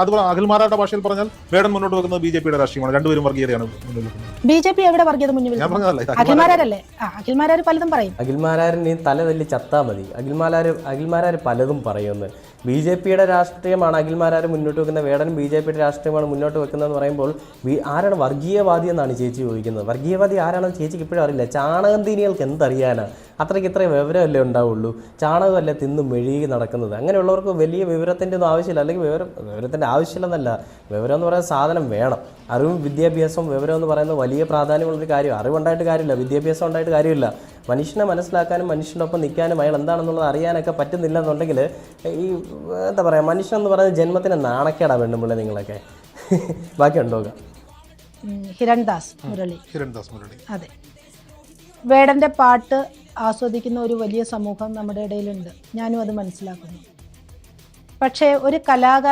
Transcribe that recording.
അതുപോലെ അഖിൽമാരാരുടെ ഭാഷയിൽ പറഞ്ഞാൽ വേടൻ മുന്നോട്ട് വെക്കുന്നത് ബി.ജെ.പിയുടെ രാഷ്ട്രീയമാണ്. രണ്ടുപേരും വർഗീയതയാണ് മുന്നിൽ വെക്കുന്നത്. ബി.ജെ.പി എവിടെ വർഗീയത മുന്നിൽ? ഞാൻ പറഞ്ഞതല്ലേ, അഖിൽമാരല്ലേ? അഖിൽമാരാർ പലതും പറയും. അഖിൽമാരാരിന് തല തല്ലി ചത്താ മതി. അഖിൽമാരാർ പലതും പറയുമെന്ന്. ബി.ജെ.പിയുടെ രാഷ്ട്രീയമാണ് അഖിൽമാരാർ മുന്നോട്ട് വെക്കുന്നത്, വേടൻ ബി.ജെ.പിയുടെ രാഷ്ട്രീയമാണ് മുന്നോട്ട് വെക്കുന്നതെന്ന് പറയുമ്പോൾ ആരാണ് വർഗീയവാദി എന്നാണ് ചേച്ചി ചോദിക്കുന്നത്. വർഗീയവാദി ആരാണെന്ന് ചേച്ചിക്ക് ഇപ്പോഴും അറിയില്ല. ചാണകം തീനികൾക്ക് എന്തറിയാനാ? അത്രയ്ക്ക് ഇത്രയും വിവരമല്ലേ ഉണ്ടാവുള്ളൂ. ചാണകമല്ലേ തിന്നും മെഴുകി നടക്കുന്നത്. അങ്ങനെയുള്ളവർക്ക് വലിയ വിവരത്തിൻ്റെ ഒന്നും ആവശ്യമില്ല. അല്ലെങ്കിൽ വിവരത്തിൻ്റെ ആവശ്യമില്ലെന്നല്ല, വിവരം എന്ന് പറയുന്ന സാധനം വേണം. അറിവും വിദ്യാഭ്യാസവും വിവരം എന്ന് പറയുന്നത് വലിയ പ്രാധാന്യമുള്ളൊരു കാര്യം. അറിവുണ്ടായിട്ട് കാര്യമില്ല, വിദ്യാഭ്യാസം ഉണ്ടായിട്ട് കാര്യമില്ല. മനുഷ്യനെ മനസ്സിലാക്കാനും മനുഷ്യൻ്റെ ഒപ്പം നിൽക്കാനും അയാൾ എന്താണെന്നുള്ളത് അറിയാനൊക്കെ പറ്റുന്നില്ല എന്നുണ്ടെങ്കിൽ ഈ എന്താ പറയുക, മനുഷ്യൻ എന്ന് പറയുന്ന ജന്മത്തിന് നാണക്കേടാ വേണ്ടുമ്പോൾ നിങ്ങളൊക്കെ. ബാക്കിയുണ്ടോ? ഹിരൺദാസ് മുരളി. അതെ, വേടന്റെ പാട്ട് ആസ്വദിക്കുന്ന ഒരു വലിയ സമൂഹം നമ്മുടെ ഇടയിലുണ്ട്. ഞാനും അത് മനസ്സിലാക്കുന്നു. പക്ഷേ ഒരു കലാകാരൻ